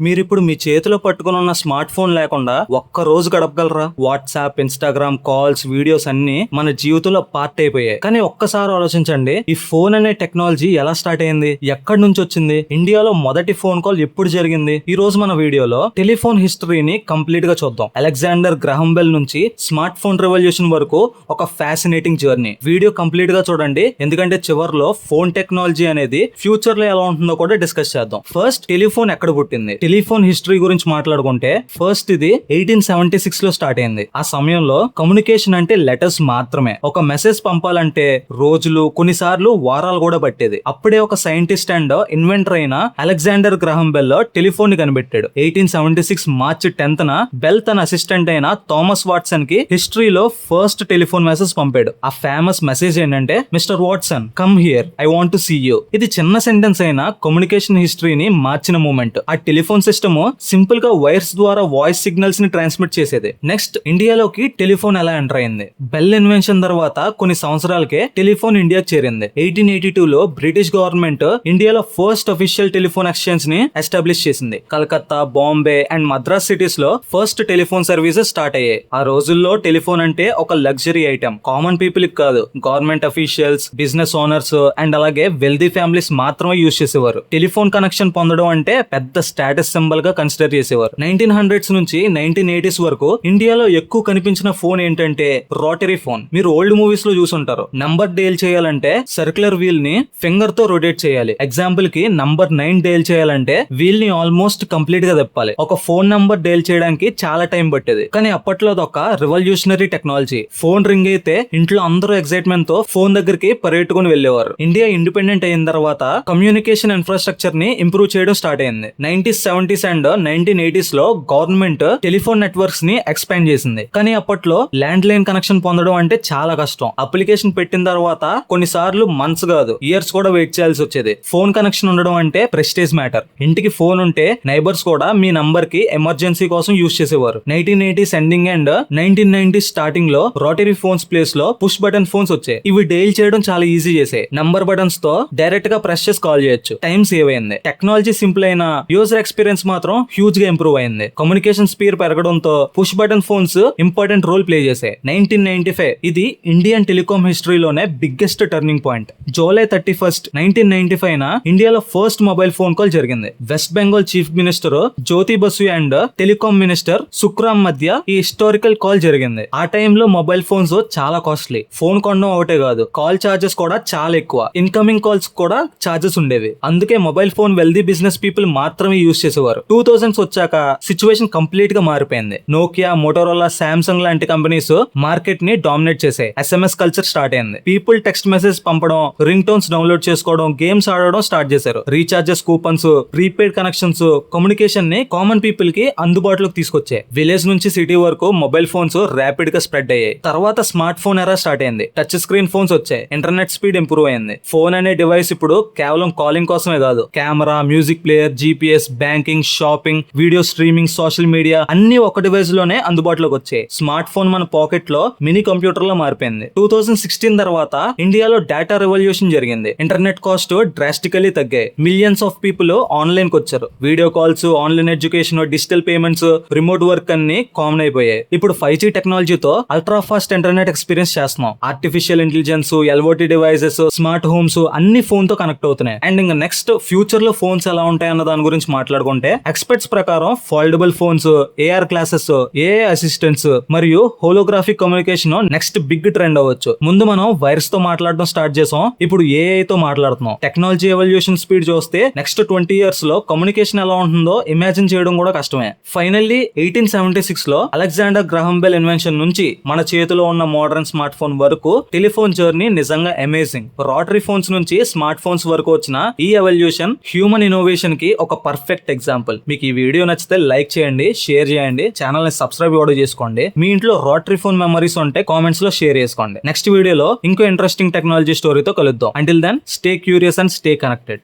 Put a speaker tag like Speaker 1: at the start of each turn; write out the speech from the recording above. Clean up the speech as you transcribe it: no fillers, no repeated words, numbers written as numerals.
Speaker 1: మీరిప్పుడు మీ చేతిలో పట్టుకుని ఉన్న స్మార్ట్ ఫోన్ లేకుండా ఒక్క రోజు గడపగలరా? వాట్సాప్, ఇన్స్టాగ్రామ్, కాల్స్, వీడియోస్ అన్ని మన జీవితంలో పార్ట్ అయిపోయాయి. కానీ ఒక్కసారి ఆలోచించండి, ఈ ఫోన్ అనే టెక్నాలజీ ఎలా స్టార్ట్ అయింది, ఎక్కడి నుంచి వచ్చింది, ఇండియాలో మొదటి ఫోన్ కాల్ ఎప్పుడు జరిగింది? ఈ రోజు మన వీడియోలో టెలిఫోన్ హిస్టరీని కంప్లీట్ గా చూద్దాం. అలెగ్జాండర్ గ్రహం బెల్ నుంచి స్మార్ట్ ఫోన్ రెవల్యూషన్ వరకు ఒక ఫ్యాసినేటింగ్ జర్నీ. వీడియో కంప్లీట్ గా చూడండి, ఎందుకంటే చివరిలో ఫోన్ టెక్నాలజీ అనేది ఫ్యూచర్ లో ఎలా ఉంటుందో కూడా డిస్కస్ చేద్దాం. ఫస్ట్, టెలిఫోన్ ఎక్కడ పుట్టింది? టెలిఫోన్ హిస్టరీ గురించి మాట్లాడుకుంటే ఫస్ట్ ఇది 1876 లో స్టార్ట్ అయింది. ఆ సమయంలో కమ్యూనికేషన్ అంటే లెటర్స్ మాత్రమే. ఒక మెసేజ్ పంపాలంటే రోజులు, కొన్నిసార్లు వారాలు కూడా పట్టేది. అప్పుడే ఒక సైంటిస్ట్ అండ్ ఇన్వెంటర్ అయిన అలెగ్జాండర్ గ్రహం బెల్ టెలిఫోన్ ని కనిపెట్టాడు. 1876 మార్చి 10th బెల్ తన అసిస్టెంట్ అయిన థామస్ వాట్సన్ కి హిస్టరీలో ఫస్ట్ టెలిఫోన్ మెసేజ్ పంపాడు. ఆ ఫేమస్ మెసేజ్ ఏంటంటే, mister Watson, come here, I want to see you. ఇది చిన్న సెంటెన్స్ అయినా కమ్యూనికేషన్ హిస్టరీని మార్చిన మూమెంట్. ఆ టెలిఫోన్ సిస్టమ్ సింపుల్ గా వైర్స్ ద్వారా వాయిస్ సిగ్నల్స్ ని ట్రాన్స్మిట్ చేసేది. నెక్స్ట్, ఇండియాలోకి టెలిఫోన్ ఎలా ఎంటర్ అయింది? బెల్ ఇన్వెన్షన్ తర్వాత కొన్ని సంవత్సరాలకే టెలిఫోన్ ఇండియాకి చేరింది. 1882 లో బ్రిటిష్ గవర్నమెంట్ ఇండియాలో ఫస్ట్ అఫీషియల్ టెలిఫోన్ ఎక్స్చేంజ్ ని ఎస్టాబ్లిష్ చేసింది. కలకత్తా, బాంబే అండ్ మద్రాస్ సిటీస్ లో ఫస్ట్ టెలిఫోన్ సర్వీసెస్ స్టార్ట్ అయ్యాయి. ఆ రోజుల్లో టెలిఫోన్ అంటే ఒక లగ్జరీ ఐటమ్, కామన్ పీపుల్ కి కాదు. Government officials, business owners and అలాగే వెల్దీ ఫ్యామిలీస్ మాత్రమే యూజ్ చేసేవారు. టెలిఫోన్ కనెక్షన్ పొందడం అంటే పెద్ద స్టేటస్ సింబల్ గా కన్సిడర్ చేసేవారు. 1900s నుంచి 1980s వరకు ఇండియాలో ఎక్కువ కనిపించిన ఫోన్ ఏంటంటే రోటరీ ఫోన్. మీరు ఓల్డ్ మూవీస్ లో చూసుంటారు. నంబర్ డైల్ చేయాలంటే సర్క్యులర్ వీల్ ని ఫింగర్ తో రొటేట్ చేయాలి. ఎగ్జాంపుల్ కి నంబర్ 9 డైల్ చేయాలంటే వీల్ ని ఆల్మోస్ట్ కంప్లీట్ గా తిప్పాలి. ఒక ఫోన్ నంబర్ డైల్ చేయడానికి చాలా టైం పట్టేది. కానీ అప్పట్లో అదొక రివల్యూషనరీ టెక్నాలజీ. ఫోన్ రింగ్ అయితే ఇంట్లో అందరూ ఎక్సైట్మెంట్ తో ఫోన్ దగ్గరికి పరిగెట్టుకుని వెళ్లేవారు. ఇండియా ఇండిపెండెంట్ అయిన తర్వాత కమ్యూనికేషన్ ఇన్ఫ్రాస్ట్రక్చర్ ని ఇంప్రూవ్ చేయడం స్టార్ట్ అయింది. 1970s అండ్ 1980s లో గవర్నమెంట్ టెలిఫోన్ నెట్వర్క్స్ ని ఎక్స్పాండ్ చేసింది. కానీ అప్పట్లో ల్యాండ్ లైన్ కనెక్షన్ పొందడం అంటే చాలా కష్టం. అప్లికేషన్ పెట్టిన తర్వాత కొన్నిసార్లు మంత్స్ కాదు, ఇయర్స్ కూడా వెయిట్ చేయాల్సి వచ్చేది. ఫోన్ కనెక్షన్ ఉండడం అంటే ప్రెస్టేజ్ మ్యాటర్. ఇంటికి ఫోన్ ఉంటే నైబర్స్ కూడా మీ నంబర్ కి ఎమర్జెన్సీ కోసం యూజ్ చేసేవారు. 1980s ending and 1990s starting లో రోటరీ ఫోన్స్ ప్లేస్ లో పుష్ బటన్ ఫోన్స్ వచ్చాయి. ఇవి డైల్ చేయడం చాలా ఈజీ చేసాయి. నంబర్ బటన్స్ తో డైరెక్ట్ గా ప్రెస్ చేసి కాల్ చేయొచ్చు. టైం సేవ్ అయింది. టెక్నాలజీ సింపుల్ అయిన యూజర్ ఎక్స్పీరియన్స్ మాత్రం హ్యూజ్ గా ఇంప్రూవ్ అయింది. కమ్యూనికేషన్ స్పీడ్ పెరగడంతో push button phones important role play చేశాయి. 1995 ఇది ఇండియన్ టెలికాం హిస్టరీలోనే biggest turning point. July 31st 1995 ఇండియాలో ఫస్ట్ మొబైల్ ఫోన్ కాల్ జరిగింది. West Bengal chief minister Jyoti Basu and telecom minister Sukhram మధ్య ఈ హిస్టారికల్ కాల్ జరిగింది. ఆ టైంలో మొబైల్ ఫోన్స్ చాలా కాస్ట్లీ. ఫోన్ కొనడం ఒకటే కాదు, కాల్ చార్జెస్ కూడా చాలా ఎక్కువ. ఇన్కమింగ్ కాల్స్ కూడా చార్జెస్ ఉండేవి. అందుకే mobile phone wealthy business people మాత్రమే యూజ్ చేసేవారు. 2000s వచ్చాక సిచ్యువేషన్ కంప్లీట్ గా మారిపోయింది. నోకియా, మోటోరోలా, సామ్సంగ్ లాంటి కంపెనీస్ మార్కెట్ ని డామినేట్ చేసాయి. SMS కల్చర్ స్టార్ట్ అయింది. పీపుల్ టెక్స్ట్ మెసేజ్ పంపడం, రింగ్ టోన్స్ డౌన్లోడ్ చేసుకోవడం, గేమ్స్ ఆడడం స్టార్ట్ చేశారు. Recharges, coupons, prepaid connections communication ని కామన్ పీపుల్ కి అందుబాటులోకి తీసుకొచ్చాయి. విలేజ్ నుంచి సిటీ వరకు మొబైల్ ఫోన్స్ ర్యాపిడ్ గా స్ప్రెడ్ అయ్యాయి. తర్వాత స్మార్ట్ ఫోన్ ఎరా స్టార్ట్ అయింది. టచ్ స్క్రీన్ ఫోన్స్ వచ్చాయి. ఇంటర్నెట్ స్పీడ్ ఇంప్రూవ్ అయింది. ఫోన్ అనే డివైస్ ఇప్పుడు కేవలం కాలింగ్ కోసమే కాదు, camera, music player, GPS, banking, shopping, video streaming, social media అన్ని ఒక డివైస్ లోనే అందుబాటులోకి వచ్చాయి. స్మార్ట్ ఫోన్ మన పాకెట్ లో మినీ కంప్యూటర్ లో మారిపోయింది. 2016 తర్వాత ఇండియాలో డేటా రెవల్యూషన్ జరిగింది. ఇంటర్నెట్ కాస్ట్ డ్రాస్టికల్లీ తగ్గాయి. మిలియన్స్ ఆఫ్ పీపుల్ ఆన్లైన్ కి వచ్చారు. Video calls, online education, digital payments, remote work అన్ని కామన్ అయిపోయాయి. ఇప్పుడు 5G టెక్నాలజీతో అల్ట్రా ఫాస్ట్ ఇంటర్నెట్ ఎక్స్పీరియన్స్ చేస్తున్నాం. Artificial intelligence, LOT devices, smart homes అన్ని ఫోన్ తో కనెక్ట్ అవుతున్నాయి. అండ్ ఇంకా నెక్స్ట్ ఫ్యూచర్ లో ఫోన్స్ ఎలా ఉంటాయి అన్న దాని గురించి మాట్లాడుకుంటే, ఎక్స్పర్ట్స్ ప్రకారం foldable phones, AR glasses, AI assistants మరియు holographic communication next big trend అవ్వచ్చు. ముందు మనం వైర్స్ తో మాట్లాడడం స్టార్ట్ చేసాం, ఇప్పుడు AI తో మాట్లాడుతున్నాం. టెక్నాలజీ ఎవల్యూషన్ స్పీడ్ చూస్తే నెక్స్ట్ 20 years లో కమ్యూనికేషన్ ఎలా ఉంటుందో ఇమాజిన్ చేయడం కూడా కష్టమే. ఫైనల్లీ 1876 లో అలెగ్జాండర్ గ్రహం బెల్ ఇన్వెన్షన్ నుంచి మన చేతిలో ఉన్న మోడర్న్ స్మార్ట్ ఫోన్ వరకు టెలిఫోన్ జర్నీ నిజంగా అమేజింగ్. రోటరీ ఫోన్స్ నుంచి స్మార్ట్ ఫోన్స్ వరకు వచ్చిన ఈ ఎవల్యూషన్ హ్యూమన్ ఇన్నోవేషన్ కి ఒక పర్ఫెక్ట్ ఎగ్జాంపుల్. మీకు ఈ వీడియో నచ్చితే లైక్ చేయండి, షేర్ చేయండి, ఛానల్ ని సబ్స్క్రైబ్ కూడా చేసుకోండి. మీ ఇంట్లో రోటరీ ఫోన్ మెమరీస్ ఉంటే కామెంట్స్ లో షేర్ చేసుకోండి. నెక్స్ట్ వీడియోలో ఇంకో ఇంట్రెస్టింగ్ టెక్నాలజీ స్టోరీతో కలుద్దాం. Until then, stay curious and stay connected.